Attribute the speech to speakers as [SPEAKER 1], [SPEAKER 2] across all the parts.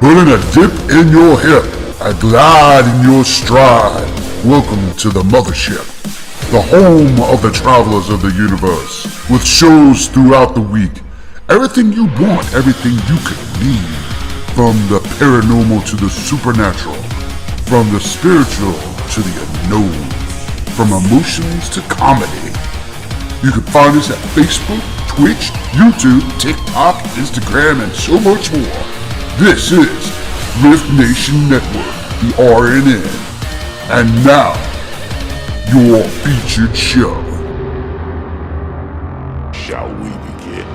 [SPEAKER 1] Putting a dip in your hip, a glide in your stride. Welcome to the mothership, the home of the travelers of the universe, with shows throughout the week. Everything you want, everything you could need. From the paranormal to the supernatural, from the spiritual to the unknown, from emotions to comedy. You can find us at Facebook, Twitch, YouTube, TikTok, Instagram, and so much more. This is R.I.F.T Nation Network, the RNN. And now, your featured show. Shall we begin?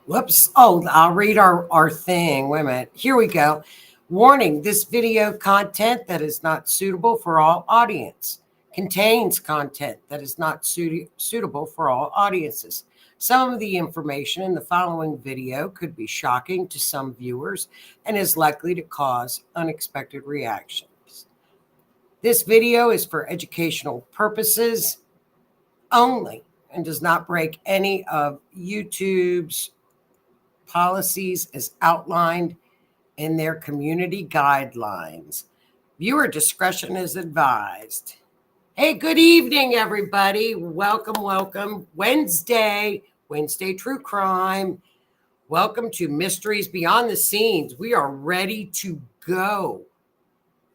[SPEAKER 2] Whoops. Oh, I'll read our thing. Wait a minute. Here we go. Warning, this video content that is not suitable for all audience contains content that is not suitable for all audiences. Some of the information in the following video could be shocking to some viewers and is likely to cause unexpected reactions. This video is for educational purposes only and does not break any of YouTube's policies as outlined in their community guidelines. Viewer discretion is advised. Hey, good evening, everybody. Welcome. Wednesday True Crime. Welcome to Mysteries Beyond the Scenes. We are ready to go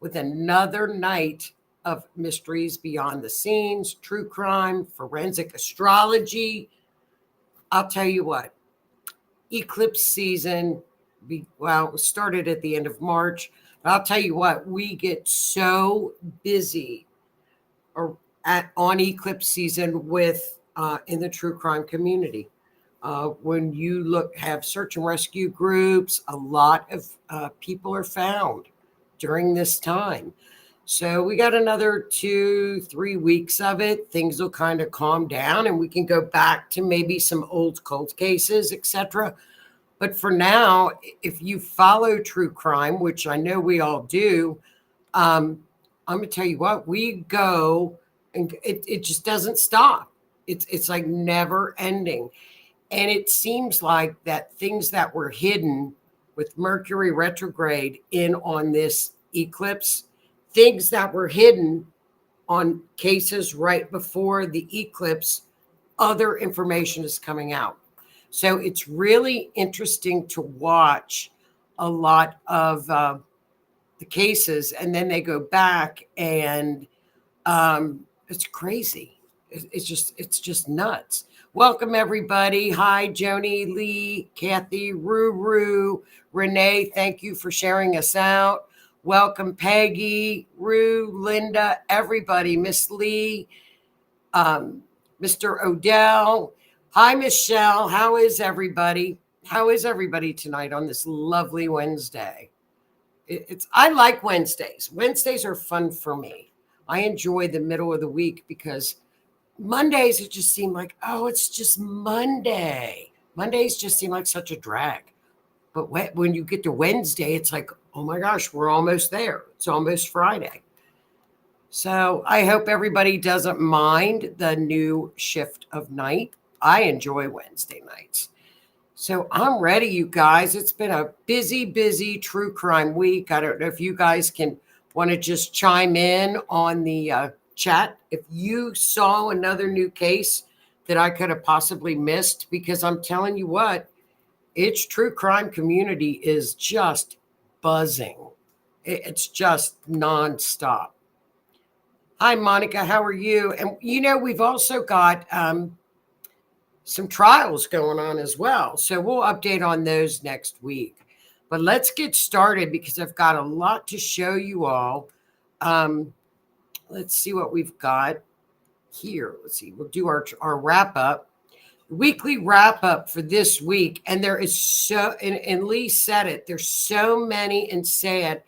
[SPEAKER 2] with another night of Mysteries Beyond the Scenes, True Crime, Forensic Astrology. I'll tell you what. Eclipse season, started at the end of March. I'll tell you what, we get so busy on eclipse season with in the true crime community. When you have search and rescue groups, a lot of people are found during this time. So we got another 2-3 weeks of it. Things will kind of calm down and we can go back to maybe some old cold cases, etc. But for now, if you follow true crime, which I know we all do, I'm going to tell you what, we go and it just doesn't stop. It's like never ending. And it seems like that things that were hidden with Mercury retrograde on this eclipse, things that were hidden on cases right before the eclipse, other information is coming out. So it's really interesting to watch a lot of the cases, and then they go back, and it's crazy. It's just nuts. Welcome, everybody. Hi, Joni, Lee, Kathy, Ruru, Renee. Thank you for sharing us out. Welcome, Peggy, Rue, Linda, everybody, Miss Lee, Mr. Odell. Hi, Michelle. How is everybody? How is everybody tonight on this lovely Wednesday? I like Wednesdays. Wednesdays are fun for me. I enjoy the middle of the week because Mondays, it just seem like, oh, it's just Monday. Mondays just seem like such a drag. But when you get to Wednesday, it's like, oh my gosh, we're almost there. It's almost Friday. So I hope everybody doesn't mind the new shift of night. I enjoy Wednesday nights. So I'm ready, you guys. It's been a busy true crime week. I don't know if you guys want to just chime in on the chat if you saw another new case that I could have possibly missed, because I'm telling you what, its true crime community is just buzzing. It's just nonstop. Hi, Monica. How are you? And we've also got some trials going on as well. So we'll update on those next week. But let's get started because I've got a lot to show you all. Let's see what we've got here. Let's see. We'll do our wrap up, weekly wrap up for this week. And there is and Lee said it, there's so many and sad.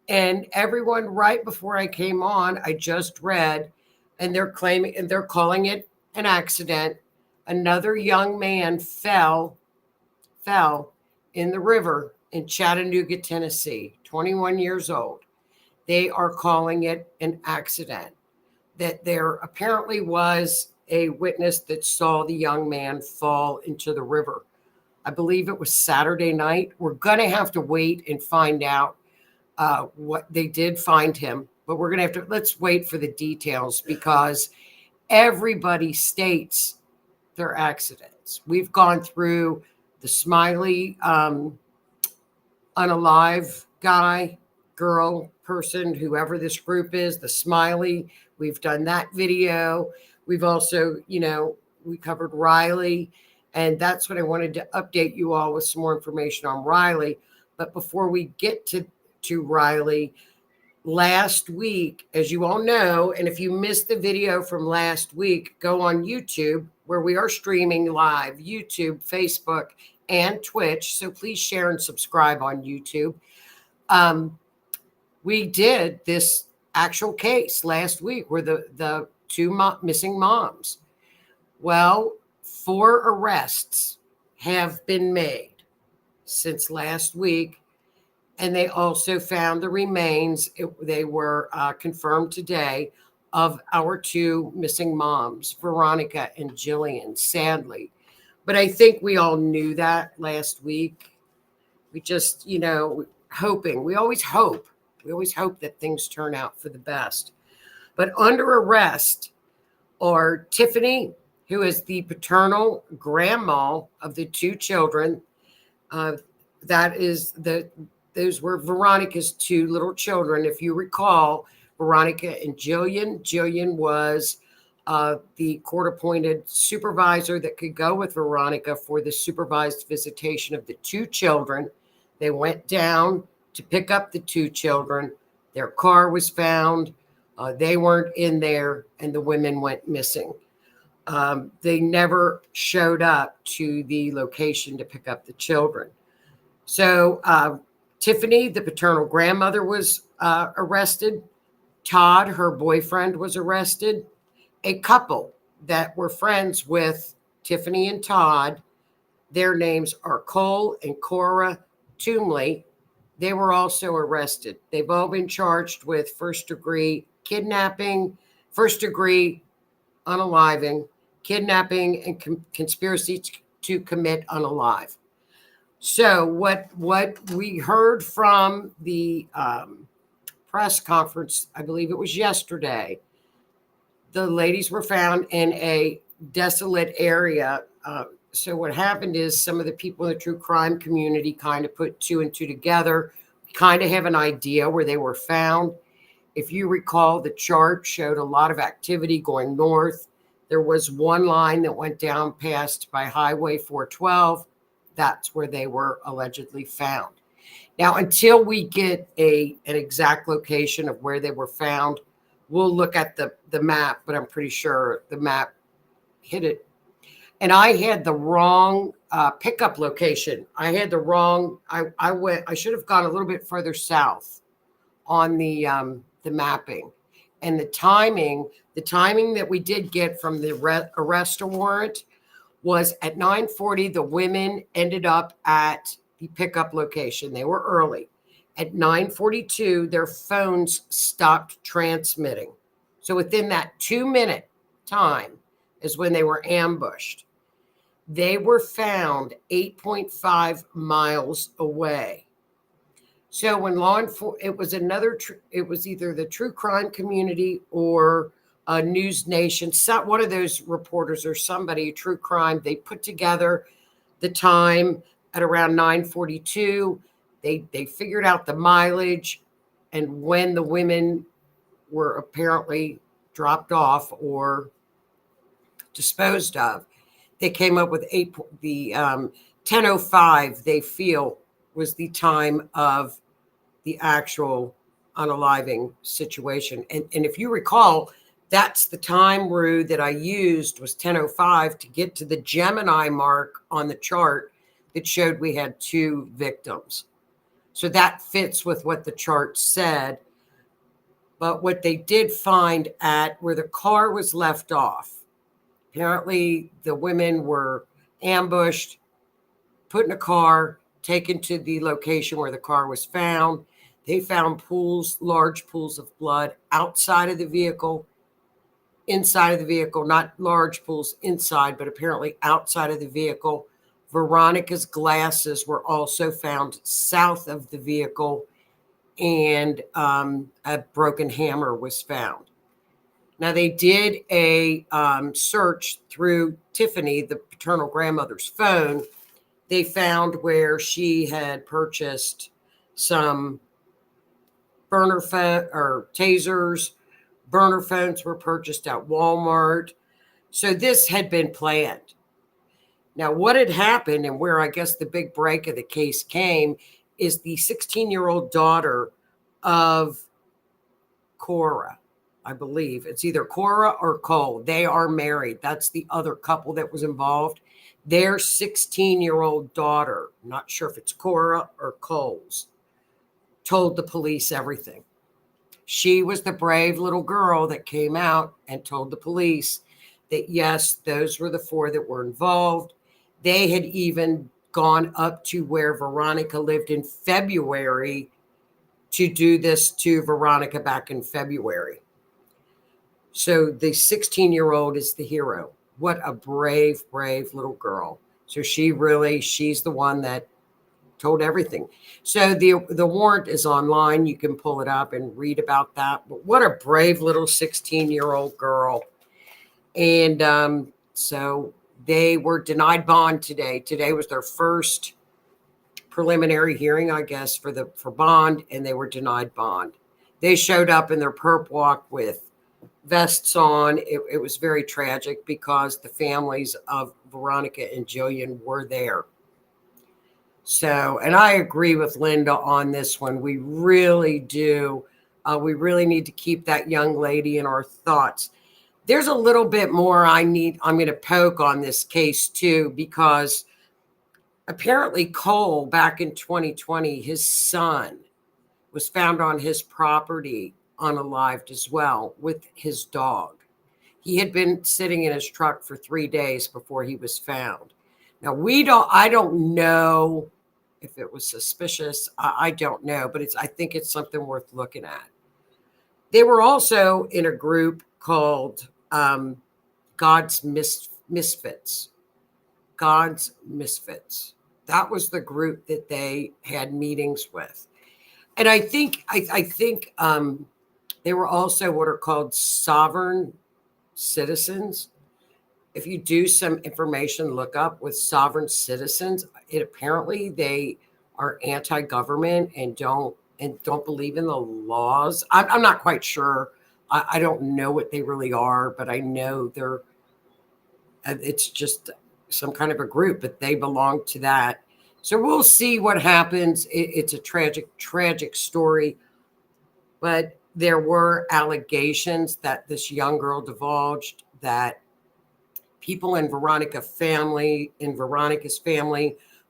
[SPEAKER 2] And everyone, right before I came on, I just read, and they're calling it an accident. Another young man fell in the river in Chattanooga, Tennessee, 21 years old. They are calling it an accident. That there apparently was a witness that saw the young man fall into the river. I believe it was Saturday night. We're going to have to wait and find out what they did find him, but we're going to let's wait for the details because everybody states their accidents. We've gone through the Smiley unalive guy, girl, person, whoever this group is, the Smiley. We've done that video. We've also, we covered Riley, and that's what I wanted to update you all with some more information on Riley. But before we get to Riley, last week, as you all know, and if you missed the video from last week, go on YouTube where we are streaming live, YouTube, Facebook, and Twitch. So please share and subscribe on YouTube. We did this actual case last week where the two missing moms. Well, 4 arrests have been made since last week. And they also found the remains. They were confirmed today of our 2 missing moms, Veronica and Jillian, sadly. But I think we all knew that last week. We just, hoping. We always hope. We always hope that things turn out for the best. But under arrest are Tiffany, who is the paternal grandma of the 2 children. Those were Veronica's 2 little children. If you recall, Veronica and Jillian. Jillian was the court-appointed supervisor that could go with Veronica for the supervised visitation of the 2 children. They went down to pick up the 2 children. Their car was found. They weren't in there, and the women went missing. They never showed up to the location to pick up the children. So Tiffany, the paternal grandmother, was arrested. Todd, her boyfriend, was arrested. A couple that were friends with Tiffany and Todd, their names are Cole and Cora Toomley. They were also arrested. They've all been charged with first-degree kidnapping, first-degree unaliving, kidnapping, and conspiracy to commit unalive. So what we heard from the press conference, I believe it was yesterday, the ladies were found in a desolate area. So what happened is some of the people in the true crime community kind of put 2 and 2 together, kind of have an idea where they were found. If you recall, the chart showed a lot of activity going north. There was one line that went down past by Highway 412. That's where they were allegedly found. Now, until we get an exact location of where they were found, we'll look at the map, but I'm pretty sure the map hit it. And I had the wrong pickup location. I had the wrong, I should have gone a little bit further south on the mapping. And the timing that we did get from the arrest warrant was at 9:40. The women ended up at the pickup location. They were early. At 9:42, their phones stopped transmitting. So within that 2-minute time is when they were ambushed. They were found 8.5 miles away. So when it was it was either the true crime community or News Nation, one of those reporters or somebody, true crime, they put together the time at around 9:42. They figured out the mileage and when the women were apparently dropped off or disposed of. They came up with the 10:05. They feel was the time of the actual unaliving situation. And if you recall, that's the time, Rue, that I used was 10:05 to get to the Gemini mark on the chart that showed we had 2 victims. So that fits with what the chart said. But what they did find at where the car was left off, apparently the women were ambushed, put in a car, taken to the location where the car was found. They found pools, large pools of blood outside of the vehicle, inside of the vehicle, not large pools inside, but apparently outside of the vehicle. Veronica's glasses were also found south of the vehicle, and a broken hammer was found. Now, they did a search through Tiffany, the paternal grandmother's phone. They found where she had purchased some burner phone or tasers. Burner phones were purchased at Walmart. So this had been planned. Now, what had happened and where I guess the big break of the case came is the 16-year-old daughter of Cora. I believe it's either Cora or Cole. They are married. That's the other couple that was involved. Their 16-year-old daughter, not sure if it's Cora or Cole's, told the police everything. She was the brave little girl that came out and told the police that, yes, those were the 4 that were involved. They had even gone up to where Veronica lived in February to do this to Veronica back in February. So the 16-year-old is the hero. What a brave, brave little girl. So she's the one that told everything. So the warrant is online. You can pull it up and read about that. But what a brave little 16-year-old girl. And so they were denied bond today. Today was their first preliminary hearing, I guess, for bond, and they were denied bond. They showed up in their perp walk with vests on. It was very tragic because the families of Veronica and Jillian were there. So, and I agree with Linda on this one. We really do. We really need to keep that young lady in our thoughts. There's a little bit more I'm going to poke on this case too, because apparently Cole back in 2020, his son was found on his property unalived as well with his dog. He had been sitting in his truck for 3 days before he was found. Now I don't know if it was suspicious. I don't know, but I think it's something worth looking at. They were also in a group called God's Misfits. God's Misfits. That was the group that they had meetings with. And I think they were also what are called sovereign citizens. If you do some information look up with sovereign citizens, apparently they are anti-government and don't believe in the laws. I'm not quite sure. I don't know what they really are, but I know it's just some kind of a group, but they belong to that. So we'll see what happens. It's a tragic story, but there were allegations that this young girl divulged that people in Veronica's family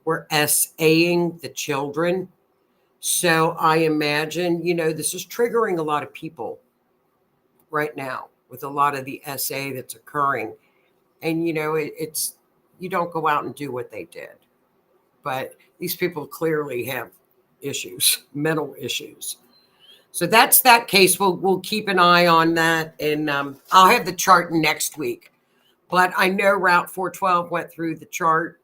[SPEAKER 2] were SAing the children. So I imagine, this is triggering a lot of people right now with a lot of the SA that's occurring. And, it's you don't go out and do what they did. But these people clearly have issues, mental issues. So that's that case. We'll keep an eye on that. And I'll have the chart next week. But I know Route 412 went through the chart,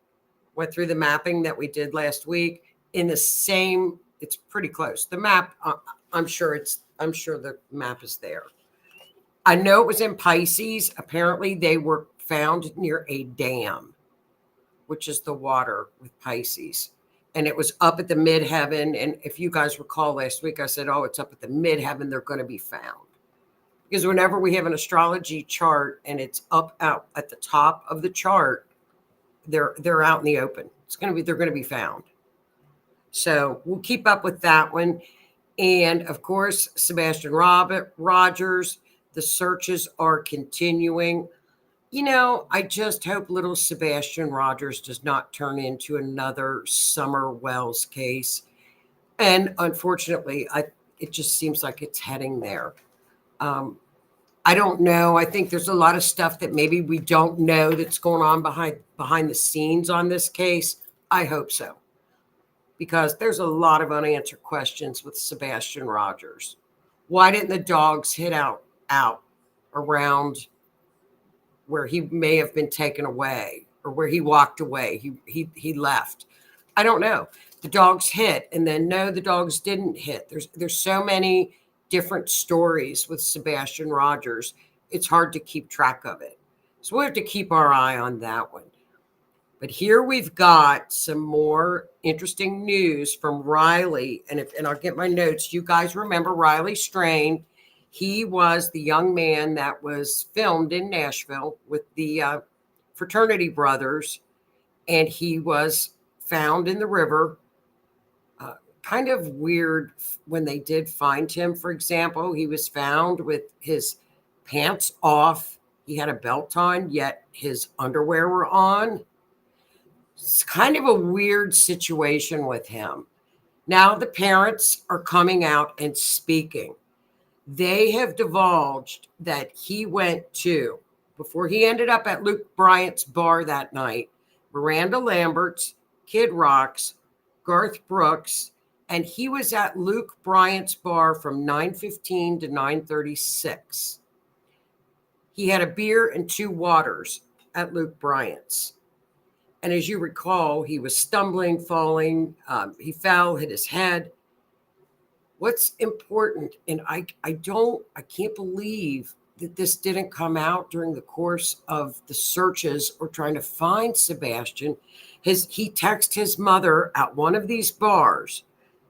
[SPEAKER 2] went through the mapping that we did last week in the same, it's pretty close. The map, I'm sure the map is there. I know it was in Pisces. Apparently they were found near a dam. which is the water with Pisces. And it was up at the midheaven. And if you guys recall last week, I said, oh, it's up at the midheaven. They're going to be found. Because whenever we have an astrology chart and it's up out at the top of the chart, they're out in the open. They're going to be found. So we'll keep up with that one. And of course, Sebastian Rogers, the searches are continuing. You know, I just hope little Sebastian Rogers does not turn into another Summer Wells case. And unfortunately, it just seems like it's heading there. I don't know. I think there's a lot of stuff that maybe we don't know that's going on behind the scenes on this case. I hope so, because there's a lot of unanswered questions with Sebastian Rogers. Why didn't the dogs hit out around where he may have been taken away, or where he walked away? He left. I don't know. The dogs hit, and then no, the dogs didn't hit. There's so many different stories with Sebastian Rogers. It's hard to keep track of it. So we have to keep our eye on that one. But here we've got some more interesting news from Riley. And I'll get my notes. You guys remember Riley Strain. He was the young man that was filmed in Nashville with the fraternity brothers. And he was found in the river. Kind of weird when they did find him. For example, he was found with his pants off. He had a belt on, yet his underwear were on. It's kind of a weird situation with him. Now the parents are coming out and speaking. They have divulged that he went to, before he ended up at Luke Bryant's bar that night, Miranda Lambert's, Kid Rock's, Garth Brooks, and he was at Luke Bryant's bar from 9:15 to 9:36. He had a beer and 2 waters at Luke Bryant's. And as you recall, he was stumbling, falling. He fell, hit his head. What's important, and I can't believe that this didn't come out during the course of the searches or trying to find Sebastian. He texted his mother at one of these bars,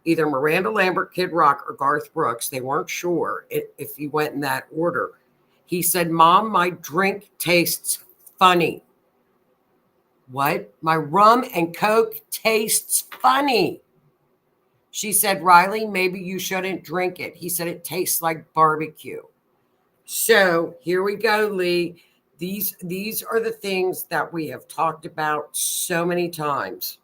[SPEAKER 2] either Miranda Lambert, Kid Rock, or Garth Brooks. They weren't sure if he went in that order. He said, "Mom, my drink tastes funny." What? "My rum and Coke tastes funny." She said, "Riley, maybe you shouldn't drink it." He said, "It tastes like barbecue." So here we go, Lee. These are the things that we have talked about so many times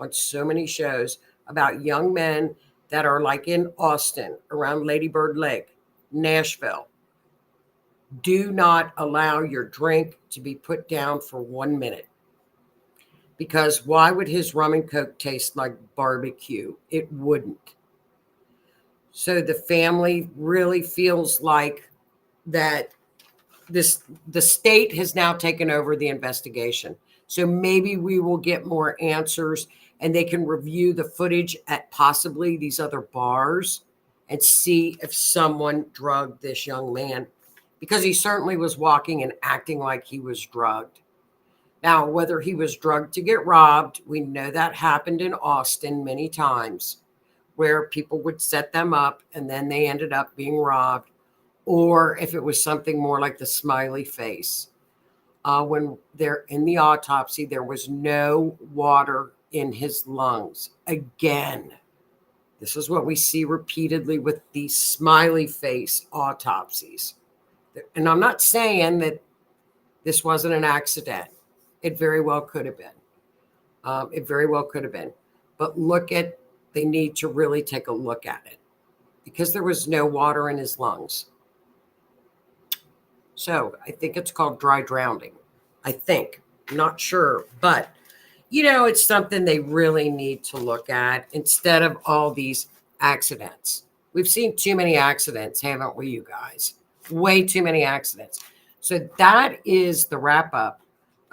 [SPEAKER 2] on so many shows about young men that are like in Austin, around Lady Bird Lake, Nashville. Do not allow your drink to be put down for 1 minute. Because why would his rum and Coke taste like barbecue? It wouldn't. So the family really feels like that the state has now taken over the investigation. So maybe we will get more answers, and they can review the footage at possibly these other bars and see if someone drugged this young man, because he certainly was walking and acting like he was drugged. Now, whether he was drugged to get robbed, we know that happened in Austin many times, where people would set them up and then they ended up being robbed. Or if it was something more like the smiley face. When they're in the autopsy, there was no water in his lungs. Again, this is what we see repeatedly with these smiley face autopsies. And I'm not saying that this wasn't an accident. It very well could have been. It very well could have been. But they need to really take a look at it, because there was no water in his lungs. So I think it's called dry drowning. I think. I'm not sure. But, it's something they really need to look at instead of all these accidents. We've seen too many accidents, haven't we, you guys? Way too many accidents. So that is the wrap up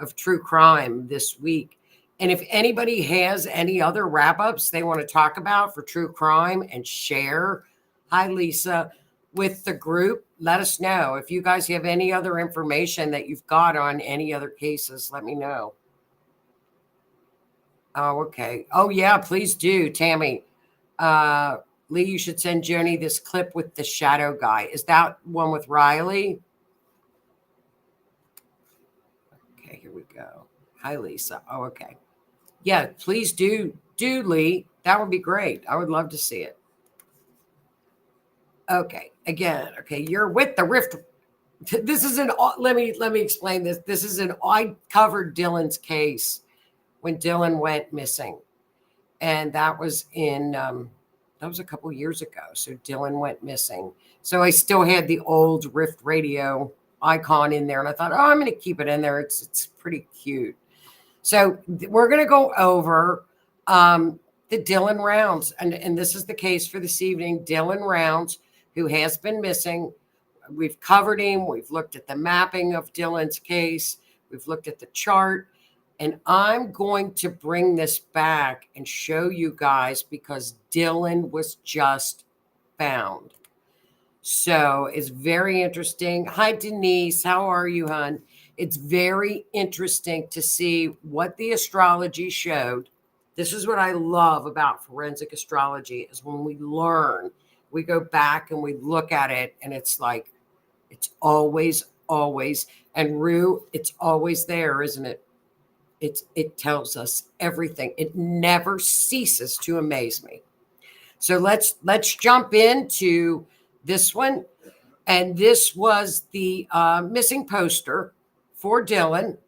[SPEAKER 2] of true crime this week. And if anybody has any other wrap ups they want to talk about for true crime and share, hi, Lisa, with the group, let us know. If you guys have any other information that you've got on any other cases, let me know. Oh, okay. Oh, yeah, please do, Tammy. Lee, you should send Joni this clip with the shadow guy. Is that one with Riley? Okay, here we go. Hi, Lisa. Oh, okay. Yeah, please do, Lee. That would be great. I would love to see it. Okay, again, okay, you're with the Rift. This is an, let me explain this. This is an, I covered Dylan's case when Dylan went missing. And that was in, that was a couple years ago. So Dylan went missing. So I still had the old Rift radio icon in there. And I thought, oh, I'm going to keep it in there. It's pretty cute. So we're going to go over the Dylan Rounds. And this is the case for this evening. Dylan Rounds, who has been missing. We've covered him. We've looked at the mapping of Dylan's case. We've looked at the chart. And I'm going to bring this back and show you guys because Dylan was just found. So it's very interesting. Hi, Denise. How are you, hon? It's very interesting to see what the astrology showed. This is what I love about forensic astrology is when we learn, we go back and we look at it and it's like, it's always, and Rue, it's always there, isn't it? It tells us everything. It never ceases to amaze me. So let's jump into this one. And this was the missing poster for Dylan.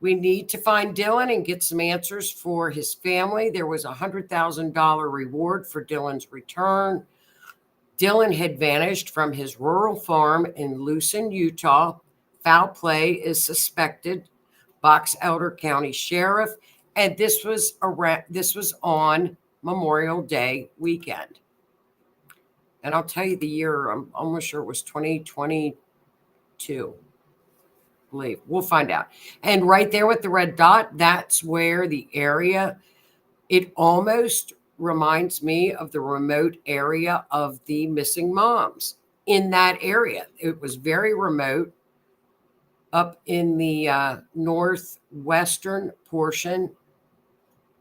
[SPEAKER 2] We need to find Dylan and get some answers for his family. There was a $100,000 reward for Dylan's return. Dylan had vanished from his rural farm in Lucin, Utah. Foul play is suspected. Box Elder County Sheriff, and this was on Memorial Day weekend. And I'll tell you the year, I'm almost sure it was 2022. I believe. We'll find out. And right there with the red dot, that's where the area, it almost reminds me of the remote area of the missing moms in that area. It was very remote. Up in the northwestern portion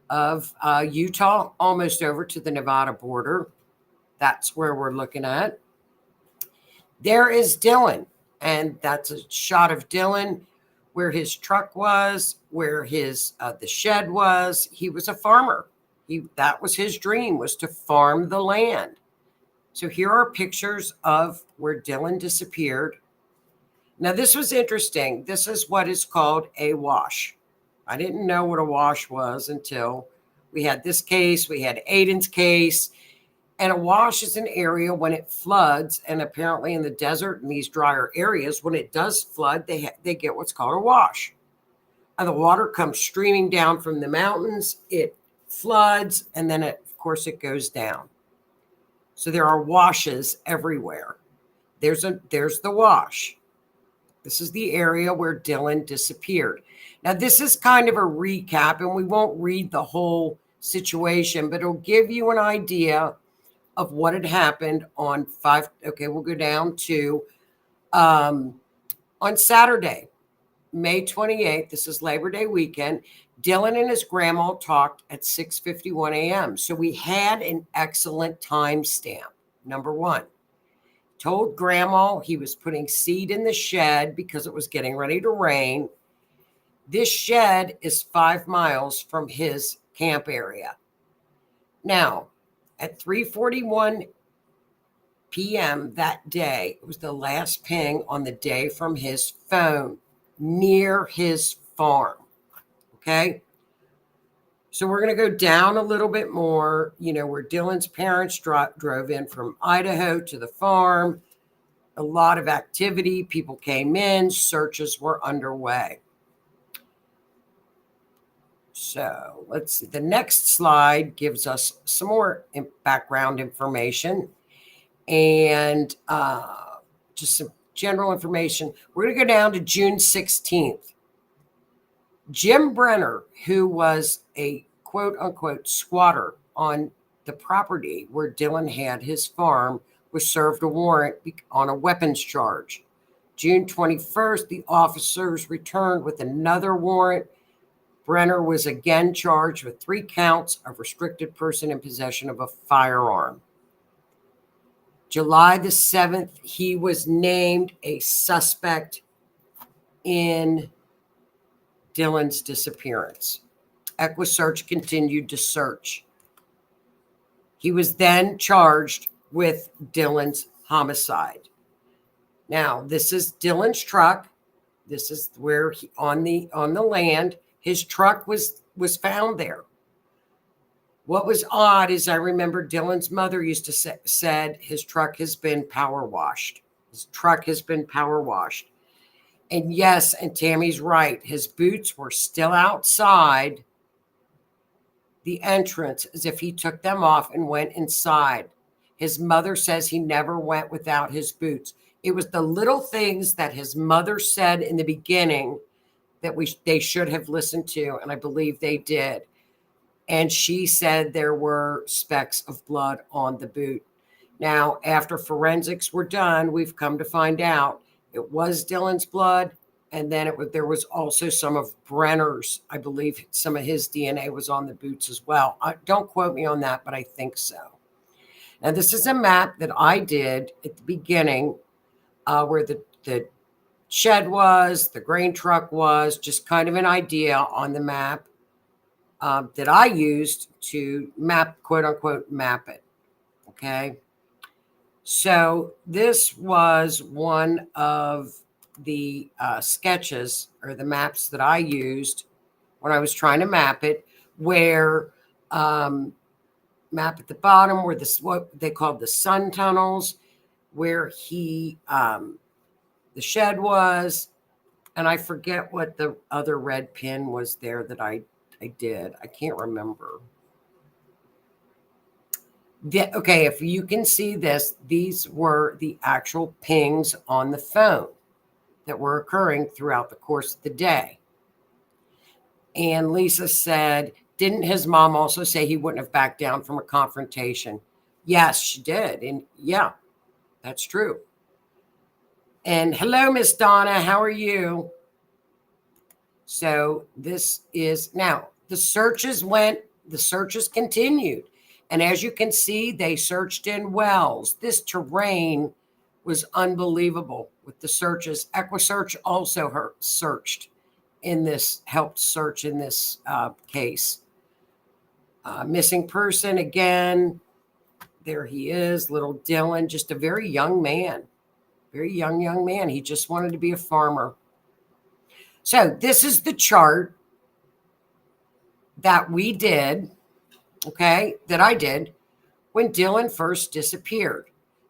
[SPEAKER 2] of Utah, almost over to the Nevada border. That's where we're looking at. There is Dylan, and that's a shot of Dylan where his truck was, where his the shed was. He was a farmer. That was his dream, was to farm the land. So here are pictures of where Dylan disappeared. Now, this was interesting. This is what is called a wash. I didn't know what a wash was until we had this case. We had Aiden's case. And a wash is an area when it floods. And apparently in the desert and these drier areas, when it does flood, they get what's called a wash. And the water comes streaming down from the mountains. It floods. And then, of course, it goes down. So there are washes everywhere. There's the wash. This is the area where Dylan disappeared. Now, this is kind of a recap, and we won't read the whole situation, but it'll give you an idea of what had happened on we'll go down to on Saturday, May 28th. This is Labor Day weekend. Dylan and his grandma talked at 6:51 a.m. So we had an excellent timestamp. Number one. Told grandma he was putting seed in the shed because it was getting ready to rain. This shed is 5 miles from his camp area. Now, at 3:41 p.m. that day, it was the last ping on the day from his phone near his farm. Okay. So we're going to go down a little bit more, where Dylan's parents drove in from Idaho to the farm. A lot of activity. People came in. Searches were underway. So let's see. The next slide gives us some more background information and just some general information. We're going to go down to June 16th. Jim Brenner, who was a quote unquote squatter on the property where Dylan had his farm, was served a warrant on a weapons charge. June 21st, the officers returned with another warrant. Brenner was again charged with 3 counts of restricted person in possession of a firearm. July the 7th, he was named a suspect in Dylan's disappearance. EquiSearch continued to search. He was then charged with Dylan's homicide. Now, this is Dylan's truck. This is where he, on the land, his truck was found there. What was odd is I remember Dylan's mother used to said his truck has been power washed. His truck has been power washed. And yes, and Tammy's right. His boots were still outside the entrance as if he took them off and went inside. His mother says he never went without his boots. It was the little things that his mother said in the beginning that they should have listened to, and I believe they did. And she said there were specks of blood on the boot. Now, after forensics were done, we've come to find out it was Dylan's blood, and then there was also some of Brenner's. I believe some of his DNA was on the boots as well. Don't quote me on that, but I think so. Now, this is a map that I did at the beginning where the shed was, the grain truck was, just kind of an idea on the map that I used to map, quote unquote, map it. Okay. So this was one of the sketches or the maps that I used when I was trying to map it, where map at the bottom where what they called the sun tunnels, where the shed was, and I forget what the other red pin was there that I did. I can't remember. Okay, if you can see this, these were the actual pings on the phone that were occurring throughout the course of the day. And Lisa said, didn't his mom also say he wouldn't have backed down from a confrontation? Yes, she did. And yeah, that's true. And hello, Miss Donna, how are you? So this is now the searches continued. And as you can see, they searched in wells. This terrain was unbelievable with the searches. EquiSearch also searched in this, helped search in this case. Missing person again. There he is, little Dylan, just a very young man. Very young man. He just wanted to be a farmer. So this is the chart that we did, okay, that I did when Dylan first disappeared.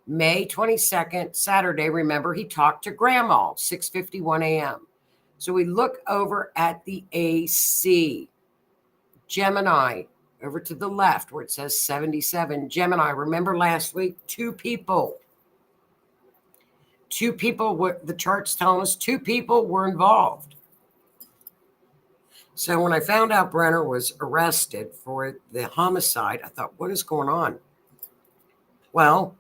[SPEAKER 2] May 22nd, Saturday, remember, he talked to Grandma, 6:51 a.m. So we look over at the AC. Gemini, over to the left where it says 77. Gemini, remember last week, 2 people. 2 people, the chart's telling us 2 people were involved. So when I found out Brenner was arrested for the homicide, I thought, what is going on? Well,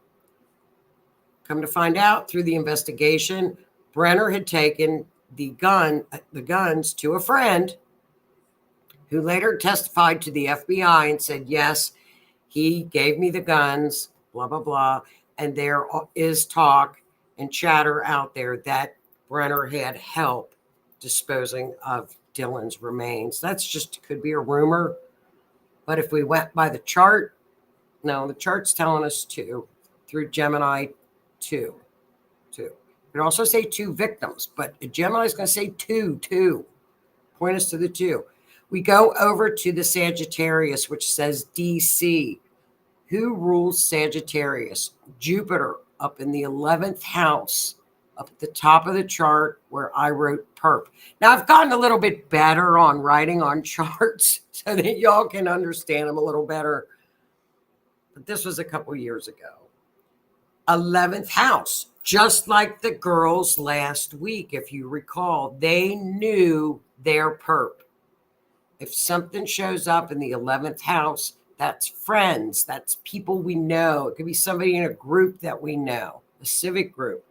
[SPEAKER 2] come to find out through the investigation, Brenner had taken the guns to a friend who later testified to the FBI and said, yes, he gave me the guns, blah, blah, blah. And there is talk and chatter out there that Brenner had help disposing of Dylan's remains. That's just, could be a rumor. But if we went by the chart, no, the chart's telling us 2 through Gemini 2. It could also say 2 victims, but Gemini's going to say 2. Point us to the 2. We go over to the Sagittarius, which says DC. Who rules Sagittarius? Jupiter, up in the 11th house, up at the top of the chart where I wrote perp. Now, I've gotten a little bit better on writing on charts so that y'all can understand them a little better. But this was a couple years ago. 11th house, just like the girls last week, if you recall, they knew their perp. If something shows up in the 11th house, that's friends, that's people we know. It could be somebody in a group that we know, a civic group,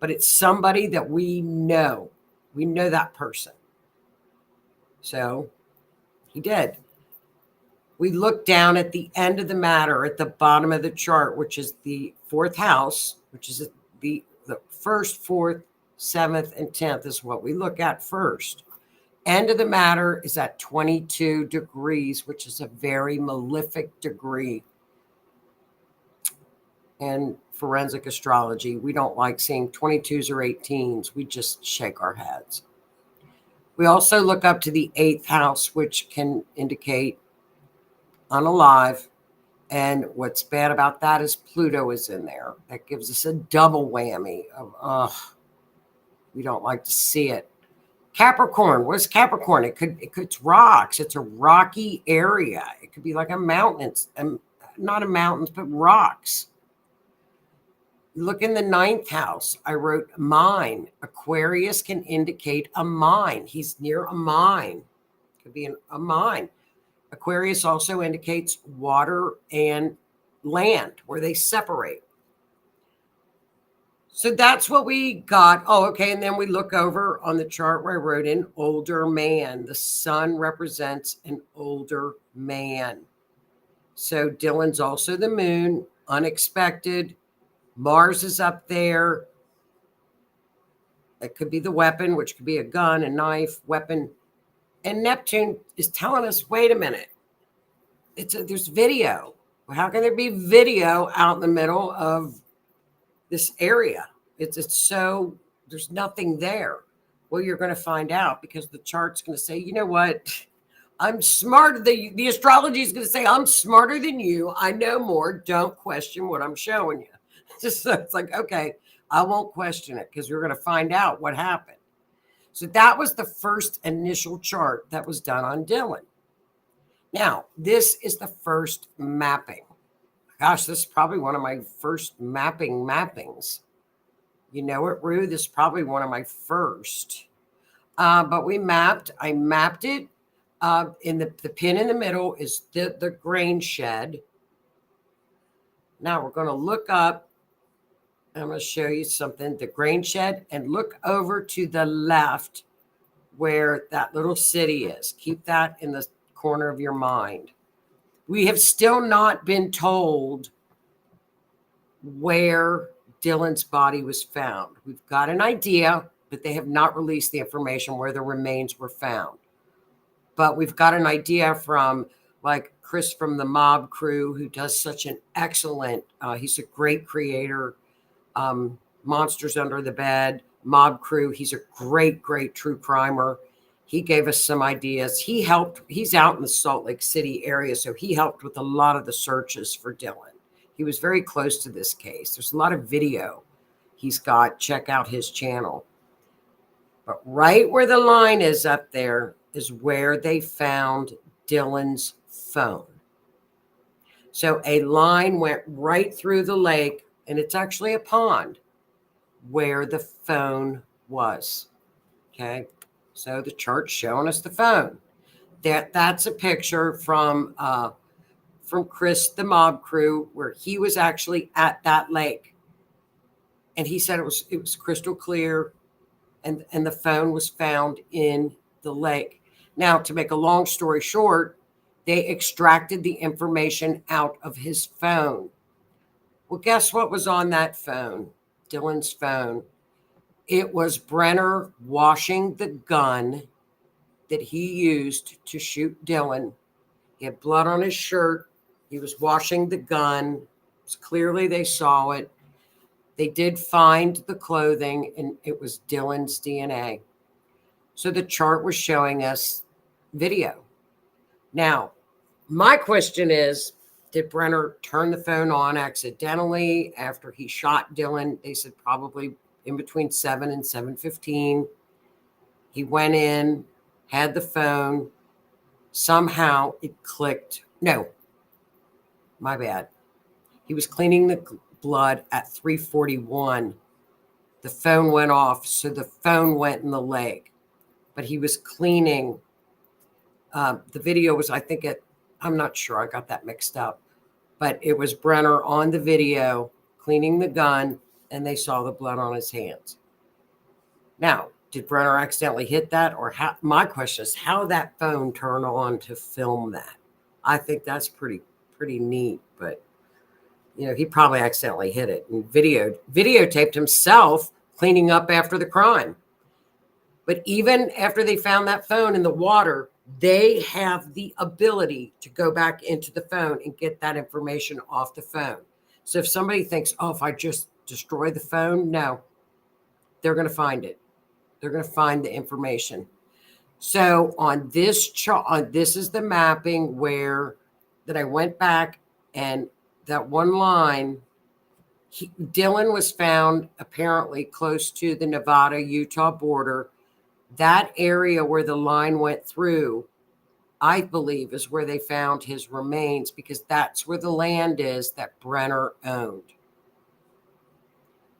[SPEAKER 2] but it's somebody that we know. We know that person. So He did. We look down at the end of the matter at the bottom of the chart, which is the fourth house, which is the first, fourth, seventh, and 10th is what we look at first. End of the matter is at 22 degrees, which is a very malefic degree. In forensic astrology, we don't like seeing 22s or 18s. We just shake our heads. We also look up to the 8th house, which can indicate unalive. And what's bad about that is Pluto is in there. That gives us a double whammy of, we don't like to see it. Capricorn, what is Capricorn? It's rocks. It's a rocky area. It could be like a mountain. Not a mountains, but rocks. Look in the 9th house. I wrote mine. Aquarius can indicate a mine. He's near a mine. Could be a mine. Aquarius also indicates water and land, where they separate. So that's what we got. Oh, okay. And then we look over on the chart where I wrote in older man. The sun represents an older man. So Dylan's also the moon, unexpected. Mars is up there. It could be the weapon, which could be a gun, a knife, weapon. And Neptune is telling us, wait a minute. There's video. How can there be video out in the middle of this area? It's so, there's nothing there. Well, you're going to find out, because the chart's going to say, you know what? I'm smarter. The astrology is going to say, I'm smarter than you. I know more. Don't question what I'm showing you. Just so it's like, okay, I won't question it, because we're going to find out what happened. So that was the first initial chart that was done on Dylan. Now, this is the first mapping. Gosh, this is probably one of my first mappings. You know it, Rue? This is probably one of my first. But I mapped it. In the pin in the middle is the grain shed. Now we're going to look up. I'm going to show you something. The grain shed, and look over to the left where that little city is. Keep that in the corner of your mind. We have still not been told where Dylan's body was found. We've got an idea, but they have not released the information where the remains were found. But we've got an idea from like Chris from the Mob Crew, who does such an excellent, he's a great creator. Monsters Under the Bed, Mob Crew. He's a great true crimer. He gave us some ideas. He's out in the Salt Lake City area, so he helped with a lot of the searches for Dylan. He was very close to this case. There's a lot of video he's got. Check out his channel. But right where the line is up there is where they found Dylan's phone. So a line went right through the lake, and it's actually a pond where the phone was. Okay. So the chart's showing us the phone. That's a picture from Chris, the Mob Crew, where he was actually at that lake. And he said it was crystal clear, and the phone was found in the lake. Now, to make a long story short, they extracted the information out of his phone. Well, guess what was on that phone? Dylan's phone. It was Brenner washing the gun that he used to shoot Dylan. He had blood on his shirt. He was washing the gun. Clearly, they saw it. They did find the clothing, and it was Dylan's DNA. So the chart was showing us video. Now, my question is, did Brenner turn the phone on accidentally after he shot Dylan? They said probably in between 7 and 7:15. He went in, had the phone. Somehow it clicked. No, my bad. He was cleaning the blood at 3:41. The phone went off, so the phone went in the lake. But he was cleaning. The video was, I think, I'm not sure. I got that mixed up. But it was Brenner on the video cleaning the gun, and they saw the blood on his hands. Now, Did Brenner accidentally hit that? Or how? My question is how that phone turned on to film that. I think that's pretty neat, but he probably accidentally hit it and videotaped himself cleaning up after the crime. But even after they found that phone in the water, they have the ability to go back into the phone and get that information off the phone. So if somebody thinks, oh, if I just destroy the phone, no, they're going to find it. They're going to find the information. So on this chart, this is the mapping that I went back, and that one line, Dylan was found apparently close to the Nevada-Utah border. That area where the line went through, I believe, is where they found his remains, because that's where the land is that Brenner owned.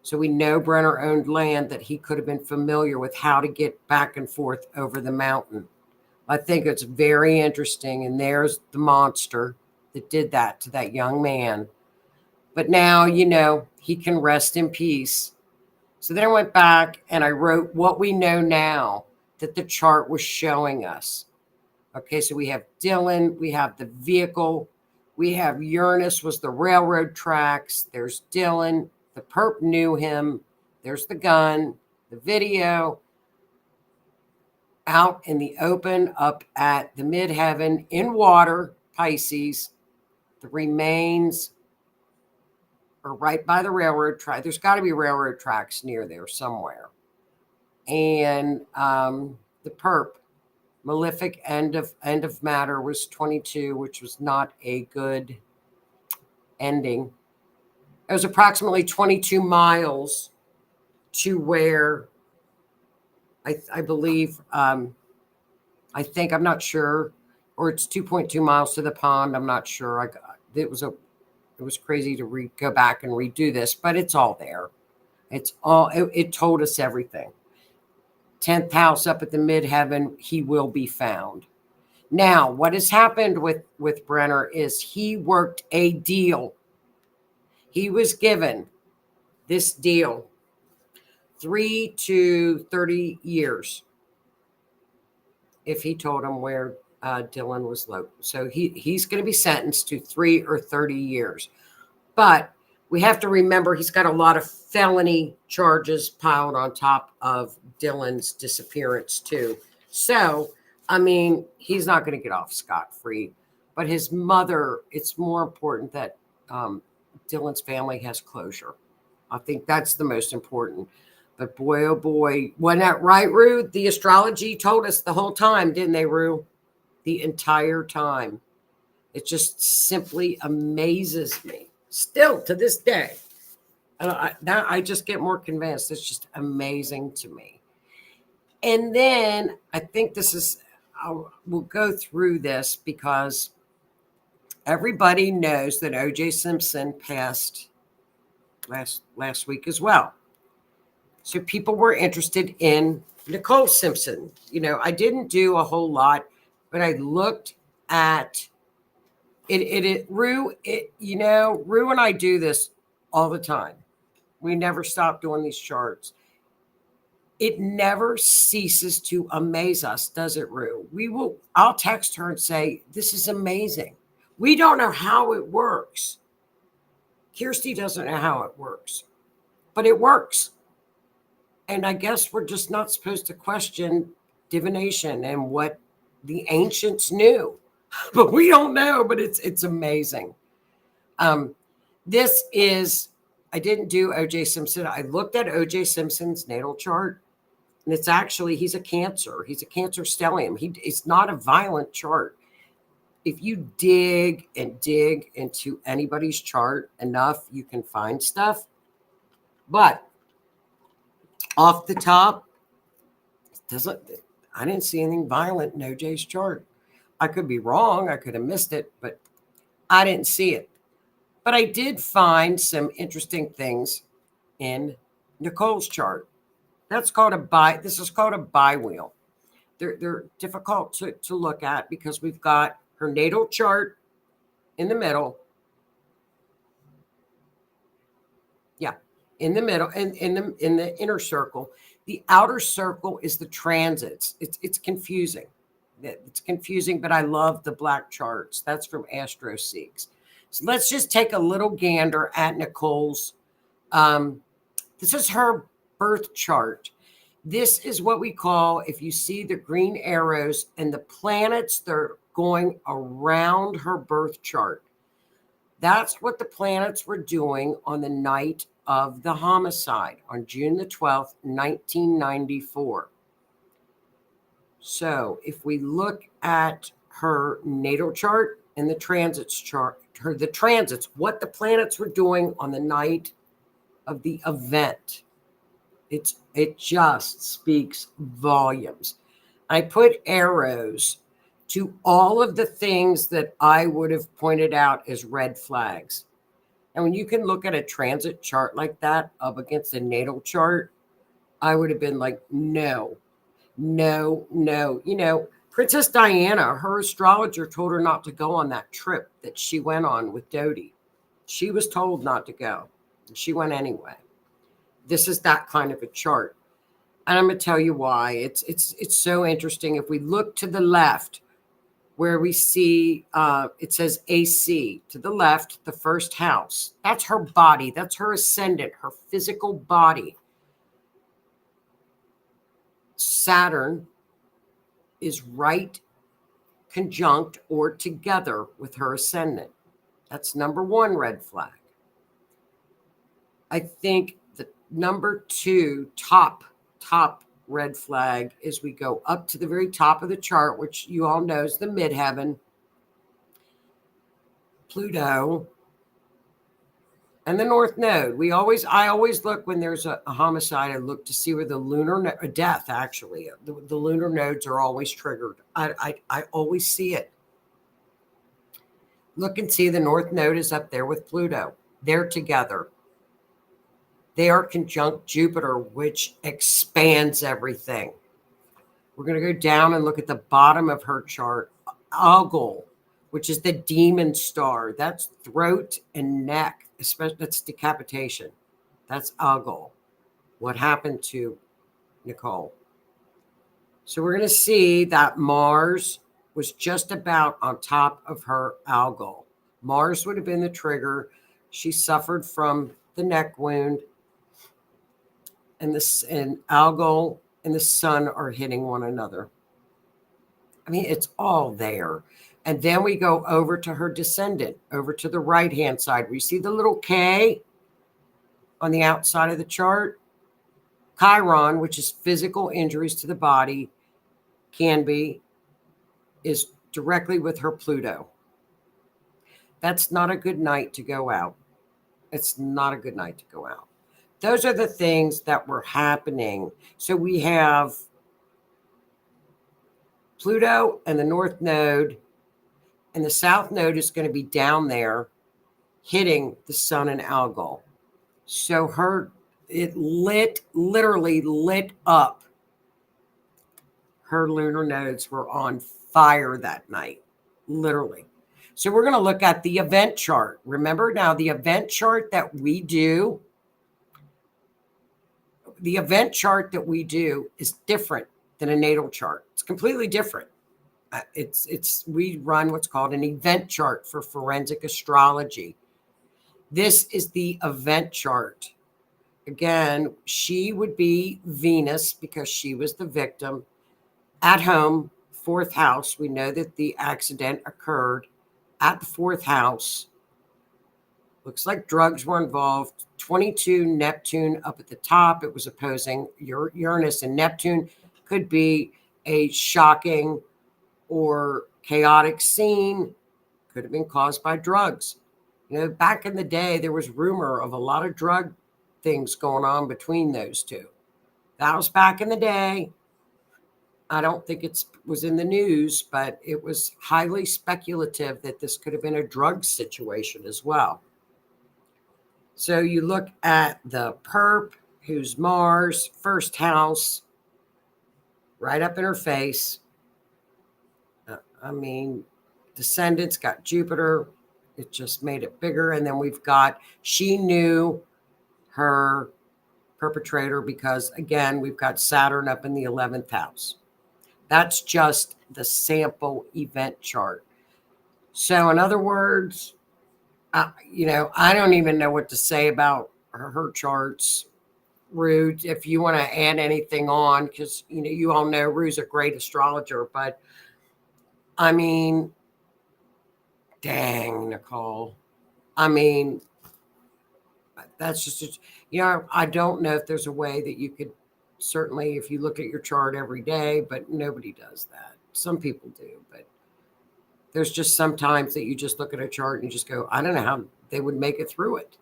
[SPEAKER 2] So we know Brenner owned land that he could have been familiar with how to get back and forth over the mountain. I think it's very interesting. And there's the monster that did that to that young man. But now, he can rest in peace. So then I went back and I wrote what we know now that the chart was showing us. Okay, so we have Dylan, we have the vehicle, we have Uranus was the railroad tracks, there's Dylan, the perp knew him, there's the gun, the video, out in the open, up at the midheaven, in water, Pisces. The remains are right by the railroad track. There's got to be railroad tracks near there somewhere. And the perp, malefic end of matter, was 22, which was not a good ending. It was approximately 22 miles to where I believe, I'm not sure, or it's 2.2 miles to the pond. I'm not sure. It was crazy to go back and redo this, but it's all there. It told us everything. 10th house up at the midheaven, he will be found. Now, what has happened with Brenner is he worked a deal. He was given this deal, 3 to 30 years, if he told him where Dylan was located. So he's going to be sentenced to 3 or 30 years. But we have to remember he's got a lot of felony charges piled on top of Dylan's disappearance too. So, he's not going to get off scot-free. But his mother, it's more important that Dylan's family has closure. I think that's the most important. But boy, oh boy, wasn't that right, Rue? The astrology told us the whole time, didn't they, Rue? The entire time. It just simply amazes me. Still to this day. Now I just get more convinced. It's just amazing to me. And then I think we'll go through this because everybody knows that O.J. Simpson passed last week as well. So people were interested in Nicole Simpson. I didn't do a whole lot, but I looked at Rue, Rue and I do this all the time. We never stop doing these charts. It never ceases to amaze us, does it, Rue? I'll text her and say, this is amazing. We don't know how it works. Kirsty doesn't know how it works, but it works. And I guess we're just not supposed to question divination and what the ancients knew. But we don't know, but it's amazing. This is, I didn't do O.J. Simpson. I looked at O.J. Simpson's natal chart, and it's actually, he's a Cancer. He's a Cancer stellium. It's not a violent chart. If you dig and dig into anybody's chart enough, you can find stuff. But off the top, I didn't see anything violent in OJ's chart. I could be wrong. I could have missed it, but I didn't see it. But I did find some interesting things in Nicole's chart. This is called a biwheel. They're difficult to look at because we've got her natal chart in the middle. Yeah, in the middle, and in the inner circle. The outer circle is the transits. It's confusing. It's confusing, but I love the black charts. That's from Astrology. So let's just take a little gander at Nicole's. This is her birth chart. This is what we call, if you see the green arrows and the planets, they're going around her birth chart. That's what the planets were doing on the night of the homicide on June the 12th, 1994. So if we look at her natal chart and the transits chart, the transits, what the planets were doing on the night of the event, it just speaks volumes. I put arrows to all of the things that I would have pointed out as red flags. And when you can look at a transit chart like that up against a natal chart, I would have been like, no, no, no. You know, Princess Diana, her astrologer told her not to go on that trip that she went on with Dodi. She was told not to go. She went anyway. This is that kind of a chart. And I'm going to tell you why. It's so interesting. If we look to the left, where we see it says AC to the left, the first house. That's her body. That's her ascendant, her physical body. Saturn is right conjunct or together with her ascendant. That's number one red flag. I think the number two top red flag is we go up to the very top of the chart, which you all know is the midheaven, Pluto, and the North Node. I always look when there's a homicide. I look to see where the lunar death, actually, the lunar nodes are always triggered. I always see it. Look and see the North Node is up there with Pluto. They're together. They are conjunct Jupiter, which expands everything. We're going to go down and look at the bottom of her chart. Algol, which is the demon star. That's throat and neck. Especially, that's decapitation. That's Algol. What happened to Nicole? So we're going to see that Mars was just about on top of her Algol. Mars would have been the trigger. She suffered from the neck wound. And Algol and the sun are hitting one another. I mean, it's all there. And then we go over to her descendant, over to the right-hand side. We see the little K on the outside of the chart. Chiron, which is physical injuries to the body, is directly with her Pluto. That's not a good night to go out. It's not a good night to go out. Those are the things that were happening. So we have Pluto and the North Node, and the South Node is going to be down there hitting the sun and Algol. So it literally lit up. Her lunar nodes were on fire that night, literally. So we're going to look at the event chart. Remember now, the event chart that we do is different than a natal chart. It's completely different. We run what's called an event chart for forensic astrology. This is the event chart. Again, she would be Venus because she was the victim. At home, fourth house. We know that the accident occurred at the fourth house. Looks like drugs were involved. 22 Neptune up at the top. It was opposing Uranus, and Neptune could be a shocking or chaotic scene. Could have been caused by drugs. You know, back in the day, there was rumor of a lot of drug things going on between those two. That was back in the day. I don't think it was in the news, but it was highly speculative that this could have been a drug situation as well. So you look at the perp, who's Mars, first house, right up in her face. I mean, descendants got Jupiter. It just made it bigger. And then she knew her perpetrator because, again, we've got Saturn up in the 11th house. That's just the sample event chart. So, in other words, I don't even know what to say about her charts. Rue, if you want to add anything on, because you all know Rue's a great astrologer, but I mean, dang, Nicole. I mean, that's just, I don't know if there's a way that you could, certainly if you look at your chart every day, but nobody does that. Some people do, but there's just sometimes that you just look at a chart and you just go, I don't know how they would make it through it.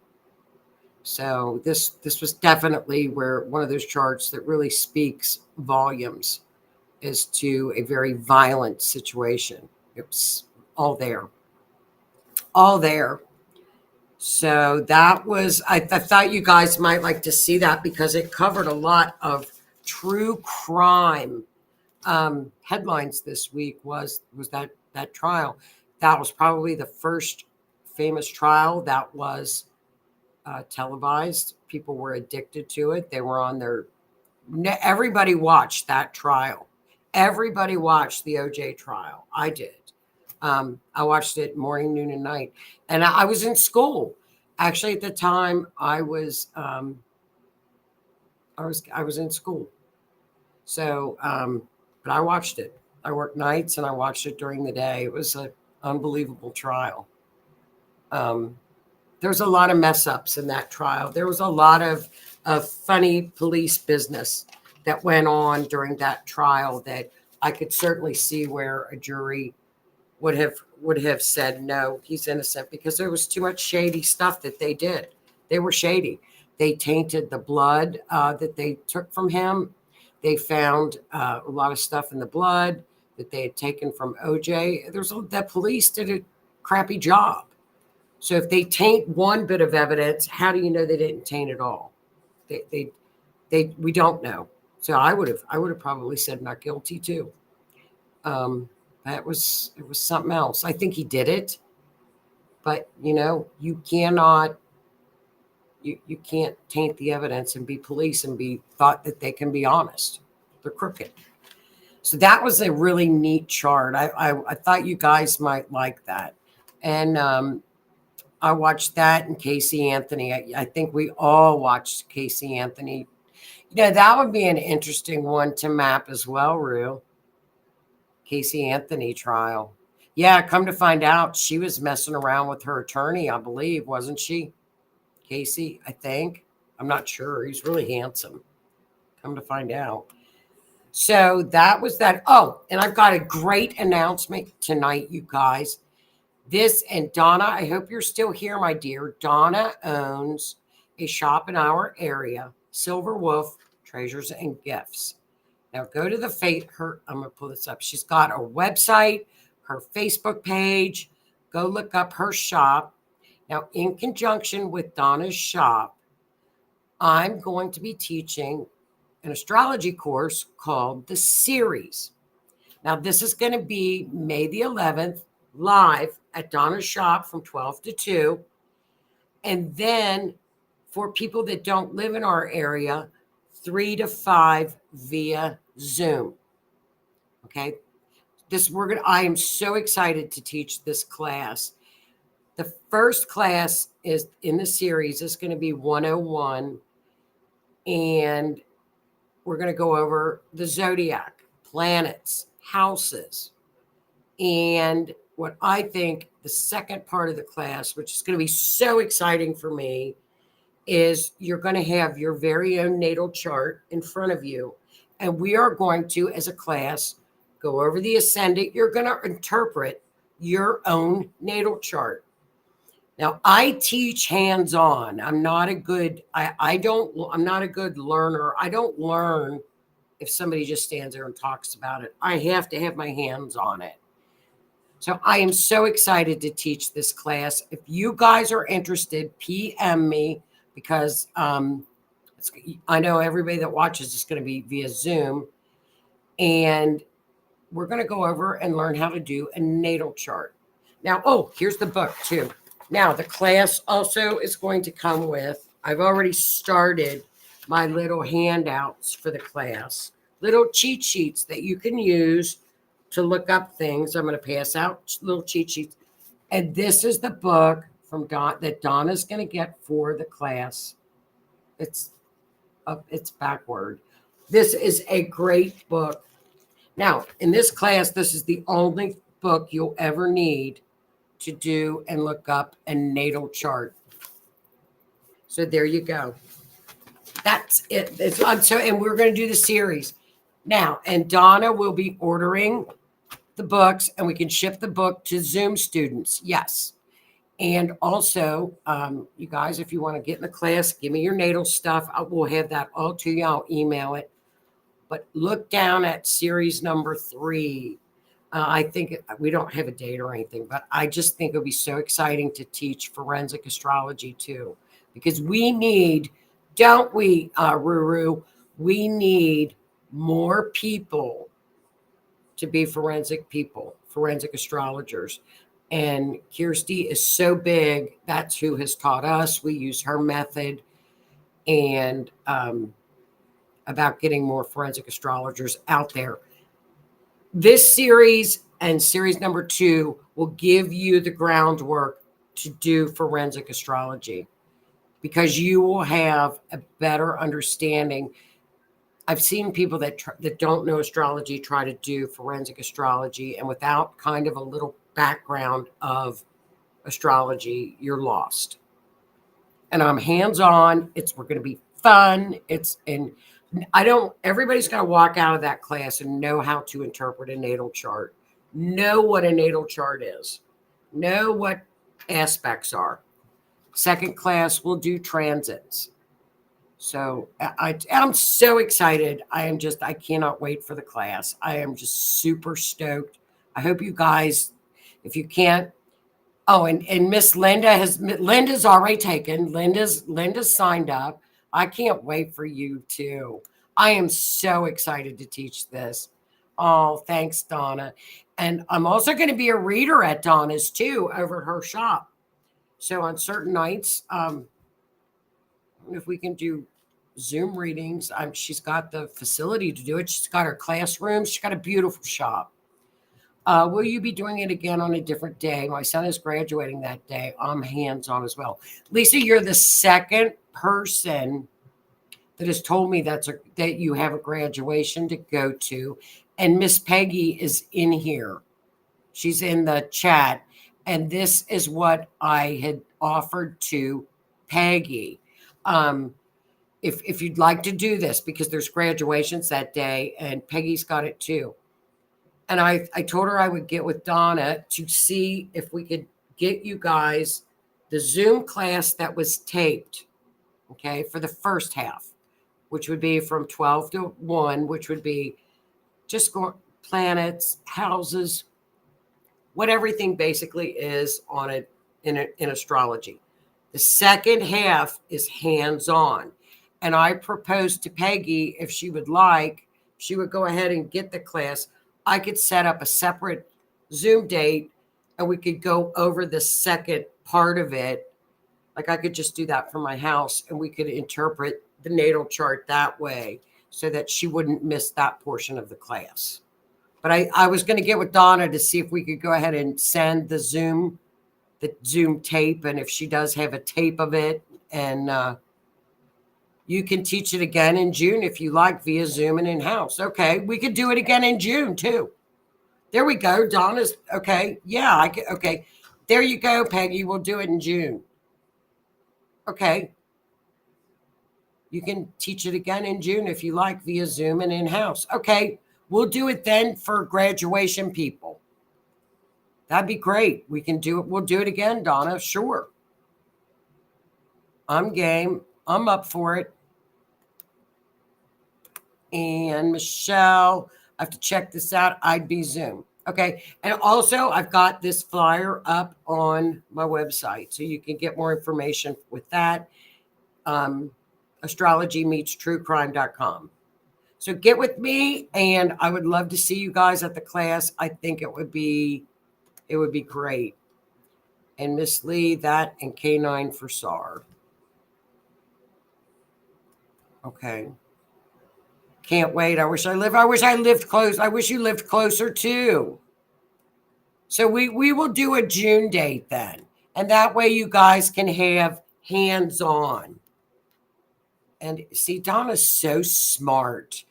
[SPEAKER 2] So this was definitely where one of those charts that really speaks volumes as to a very violent situation. It was all there. All there. So that was, I thought you guys might like to see that because it covered a lot of true crime headlines this week. Was that trial. That was probably the first famous trial that was televised. People were addicted to it. They were on their, everybody watched that trial. Everybody watched the OJ trial. I did. I watched it morning, noon, and night. And I was in school. Actually, at the time, I was in school. So, but I watched it. I worked nights and I watched it during the day. It was an unbelievable trial. There's a lot of mess ups in that trial. There was a lot of funny police business that went on during that trial that I could certainly see where a jury would have said, no, he's innocent, because there was too much shady stuff that they did. They were shady. They tainted the blood that they took from him. They found a lot of stuff in the blood that they had taken from OJ. The police did a crappy job. So if they taint one bit of evidence, how do you know they didn't taint it all? We don't know. So I would have probably said not guilty too. It was something else. I think he did it, but you cannot, you can't taint the evidence and be police and be thought that they can be honest. They're crooked. So that was a really neat chart. I thought you guys might like that. And I watched that and Casey Anthony. I think we all watched Casey Anthony. That would be an interesting one to map as well, Rue. Casey Anthony trial. Yeah, come to find out, she was messing around with her attorney, I believe, wasn't she? Casey, I think. I'm not sure. He's really handsome. Come to find out. So that was that. Oh, and I've got a great announcement tonight, you guys. And Donna, I hope you're still here, my dear. Donna owns a shop in our area, Silver Wolf Treasures and Gifts. Now go to I'm going to pull this up. She's got a website, her Facebook page. Go look up her shop. Now, in conjunction with Donna's shop, I'm going to be teaching an astrology course called The Series. Now, this is going to be May the 11th, live at Donna's shop from 12 to 2. And then for people that don't live in our area, 3 to 5 via Zoom. Okay. I am so excited to teach this class. The first class is in the series is going to be 101. And we're going to go over the zodiac, planets, houses. And what I think the second part of the class, which is going to be so exciting for me, is you're going to have your very own natal chart in front of you. And we are going to, as a class, go over the ascendant. You're going to interpret your own natal chart. Now, I teach hands-on. I'm not a good learner. I don't learn if somebody just stands there and talks about it. I have to have my hands on it. So I am so excited to teach this class. If you guys are interested, PM me, because I know everybody that watches is going to be via Zoom. And we're going to go over and learn how to do a natal chart. Now, here's the book too. Now, the class also is going to come with, I've already started my little handouts for the class, little cheat sheets that you can use to look up things. I'm going to pass out little cheat sheets. And this is the book from that Donna's going to get for the class. It's backward. This is a great book. Now, in this class, this is the only book you'll ever need to do and look up a natal chart. So there you go. That's it. And we're going to do the series now. And Donna will be ordering the books, and we can ship the book to Zoom students. Yes. And also, you guys, if you want to get in the class, give me your natal stuff. We'll have that all to you. I'll email it. But look down at series number 3. I think we don't have a date or anything, but I just think it would be so exciting to teach forensic astrology too, because we need, don't we, Ruru? We need more people to be forensic astrologers. And Kirsty is so big. That's who has taught us. We use her method, and about getting more forensic astrologers out there. This series and series number 2 will give you the groundwork to do forensic astrology, because you will have a better understanding. I've seen people that don't know astrology try to do forensic astrology, and without kind of a little background of astrology, you're lost. And I'm hands-on. We're going to be fun. Everybody's got to walk out of that class and know how to interpret a natal chart, know what a natal chart is, know what aspects are. Second class, we'll do transits. So I'm so excited. I cannot wait for the class. I am just super stoked. I hope you guys, if you can't, and Miss Linda's already taken. Linda's signed up. I can't wait for you too. I am so excited to teach this. Oh, thanks, Donna. And I'm also going to be a reader at Donna's too, over at her shop. So on certain nights, if we can do Zoom readings, she's got the facility to do it. She's got her classroom. She's got a beautiful shop. Will you be doing it again on a different day? My son is graduating that day. I'm hands-on as well. Lisa, you're the second person that has told me that you have a graduation to go to. And Miss Peggy is in here. She's in the chat. And this is what I had offered to Peggy. If you'd like to do this, because there's graduations that day, and Peggy's got it too. And I told her I would get with Donna to see if we could get you guys the Zoom class that was taped, okay, for the first half, which would be from 12 to 1, which would be just planets, houses, what everything basically is on it in astrology. The second half is hands-on. And I proposed to Peggy, if she would like, she would go ahead and get the class. I could set up a separate Zoom date, and we could go over the second part of it. Like I could just do that from my house, and we could interpret the natal chart that way so that she wouldn't miss that portion of the class. But I was going to get with Donna to see if we could go ahead and send the Zoom tape, and if she does have a tape of it, and you can teach it again in June if you like via Zoom and in-house. Okay, we could do it again in June too. There we go. Donna's okay. Yeah, okay. There you go, Peggy. We'll do it in June. Okay. You can teach it again in June if you like via Zoom and in-house. Okay, we'll do it then for graduation people. That'd be great. We can do it. We'll do it again, Donna. Sure. I'm game. I'm up for it. And Michelle, I have to check this out. I'd be Zoom. Okay. And also, I've got this flyer up on my website, so you can get more information with that. astrologymeetstruecrime.com. So get with me, and I would love to see you guys at the class. I think it would be great. And Miss Lee, that and K9 for SAR. Okay. Can't wait. I wish I lived close. I wish you lived closer too. So we will do a June date then. And that way you guys can have hands-on. And see, Donna's so smart.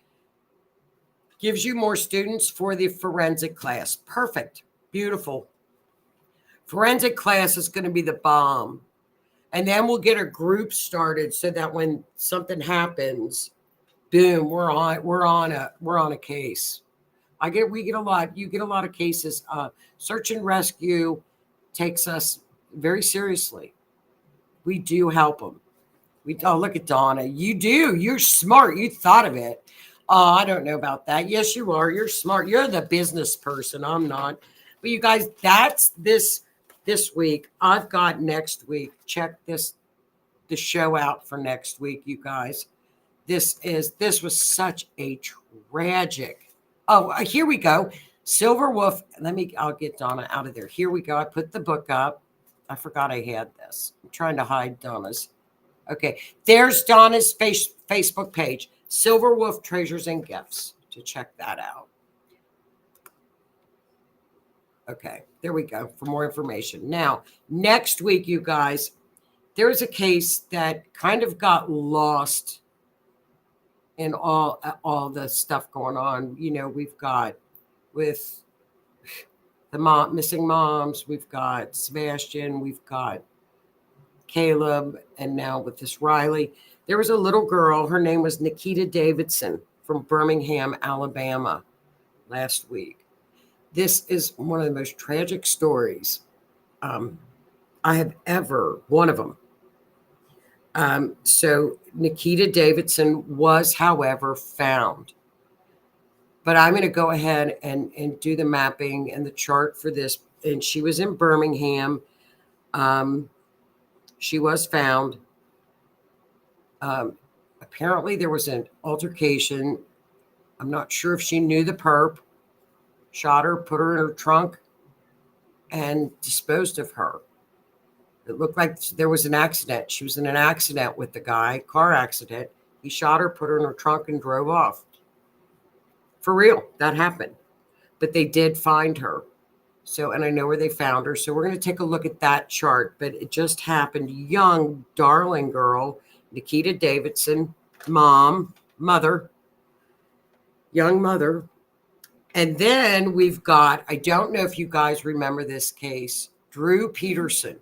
[SPEAKER 2] Gives you more students for the forensic class. Perfect. Beautiful. Forensic class is going to be the bomb. And then we'll get a group started so that when something happens, boom, we're on a case. We get a lot. You get a lot of cases. Search and rescue takes us very seriously. We do help them. Look at Donna. You do. You're smart. You thought of it. I don't know about that. Yes, you are. You're smart. You're the business person. I'm not. But you guys, that's this week. I've got next week. Check the show out for next week, you guys. This was such a tragic. Oh, here we go. Silver Wolf. I'll get Donna out of there. Here we go. I put the book up. I forgot I had this. I'm trying to hide Donna's. Okay. There's Donna's Facebook page, Silver Wolf Treasures and Gifts, to check that out. Okay. There we go for more information. Now, next week, you guys, there's a case that kind of got lost in all the stuff going on. You know, we've got with the missing moms, we've got Sebastian, we've got Caleb, and now with this Riley. There was a little girl, her name was Nikita Davidson from Birmingham, Alabama, last week. This is one of the most tragic stories I have ever, one of them. So Nikita Davidson was, however, found. But I'm going to go ahead and do the mapping and the chart for this. And she was in Birmingham. She was found. Apparently, there was an altercation. I'm not sure if she knew the perp, shot her, put her in her trunk, and disposed of her. It looked like there was an accident. She was in an accident with the guy, car accident. He shot her, put her in her trunk, and drove off. For real, that happened. But they did find her. So, and I know where they found her. So we're going to take a look at that chart. But it just happened. Young, darling girl, Nikita Davidson, mother, young mother. And then we've got, I don't know if you guys remember this case, Drew Peterson.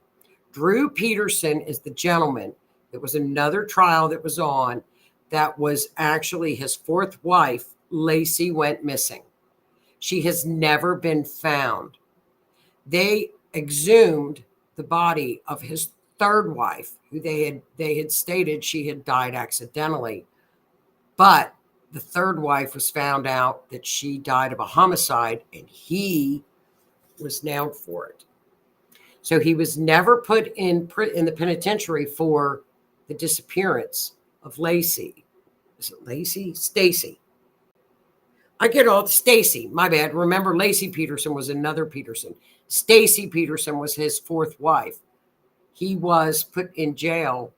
[SPEAKER 2] Drew Peterson is the gentleman. There was another trial that was on that was actually his fourth wife, Lacey, went missing. She has never been found. They exhumed the body of his third wife, who they had stated she had died accidentally. But the third wife was found out that she died of a homicide, and he was nailed for it. So he was never put in the penitentiary for the disappearance of Lacey. Is it Lacey? Stacy. I get all Stacy. My bad. Remember, Lacey Peterson was another Peterson. Stacy Peterson was his fourth wife. He was put in jail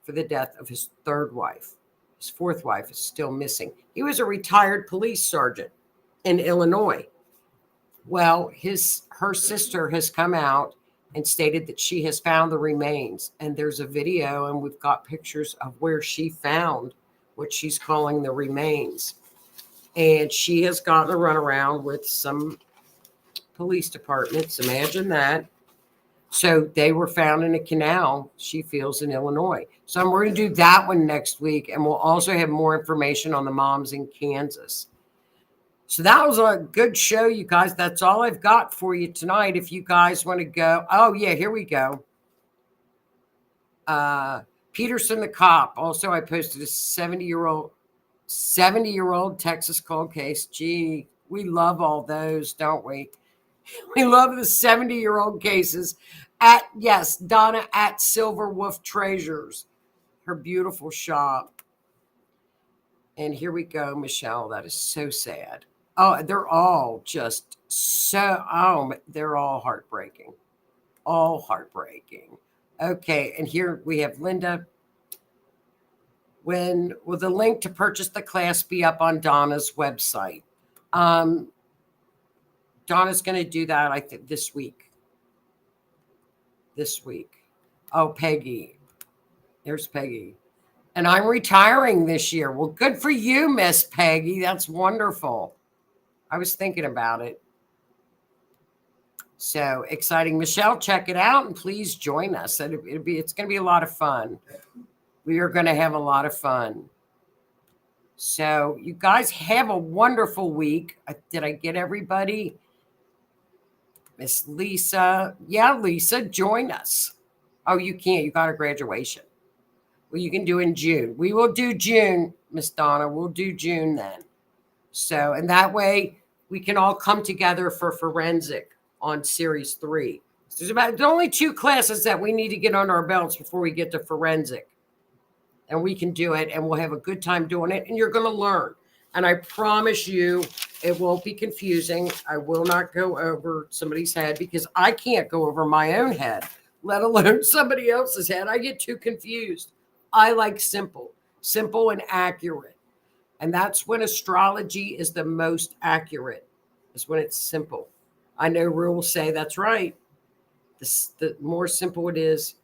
[SPEAKER 2] for the death of his third wife. His fourth wife is still missing. He was a retired police sergeant in Illinois. Well, her sister has come out and stated that she has found the remains. And there's a video, and we've got pictures of where she found what she's calling the remains. And she has gotten a runaround with some police departments. Imagine that. So they were found in a canal, she feels, in Illinois. So we're going to do that one next week. And we'll also have more information on the moms in Kansas. So that was a good show, you guys. That's all I've got for you tonight. If you guys want to go. Oh, yeah, here we go. Peterson the cop. Also, I posted a 70-year-old Texas cold case. Gee, we love all those, don't we? We love the 70-year-old cases. Donna at Silver Wolf Treasures, her beautiful shop. And here we go, Michelle. That is so sad. Oh, they're all just they're all heartbreaking. All. Okay, and here we have Linda. When will the link to purchase the class be up on Donna's website? Donna's going to do that, I think, this week. Oh, Peggy. There's Peggy. And I'm retiring this year. Well, good for you, Miss Peggy. That's wonderful. I was thinking about it. So exciting. Michelle, check it out and please join us. It's going to be a lot of fun. We are going to have a lot of fun. So you guys have a wonderful week. Did I get everybody? Miss Lisa. Yeah, Lisa, join us. Oh, you can't. You got a graduation. Well, you can do in June. We will do June, Miss Donna. We'll do June then. So, and that way we can all come together for forensic on series 3. So there's only 2 classes that we need to get under our belts before we get to forensic. And we can do it, and we'll have a good time doing it, and you're going to learn. And I promise you, it won't be confusing. I will not go over somebody's head because I can't go over my own head, let alone somebody else's head. I get too confused. I like simple and accurate. And that's when astrology is the most accurate, is when it's simple. I know Rue will say that's right. The more simple it is,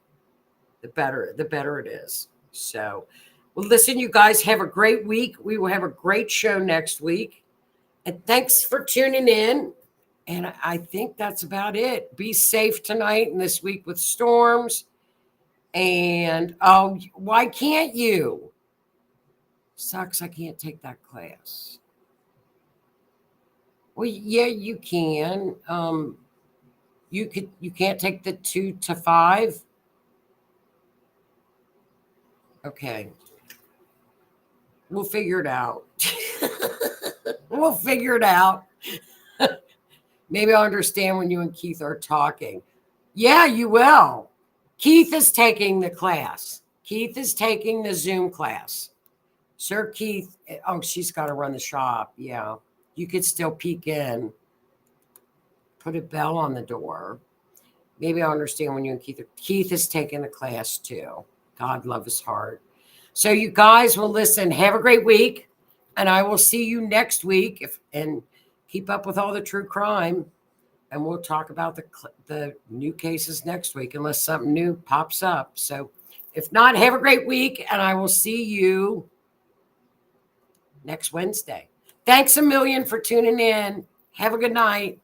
[SPEAKER 2] the better it is. So, well, listen, you guys have a great week. We will have a great show next week. And thanks for tuning in. And I think that's about it. Be safe tonight and this week with storms. And, oh, why can't you? Sucks, I can't take that class. Well, yeah, you can. You can't take the 2 to 5. Okay. We'll figure it out. We'll figure it out. Maybe I'll understand when you and Keith are talking. Yeah, you will. Keith is taking the class. Keith is taking the Zoom class. Sir Keith, oh, she's got to run the shop. Yeah. You could still peek in. Put a bell on the door. Maybe I'll understand when you and Keith is taking the class too. God love his heart. So you guys will listen. Have a great week. And I will see you next week and keep up with all the true crime. And we'll talk about the new cases next week unless something new pops up. So if not, have a great week. And I will see you next Wednesday. Thanks a million for tuning in. Have a good night.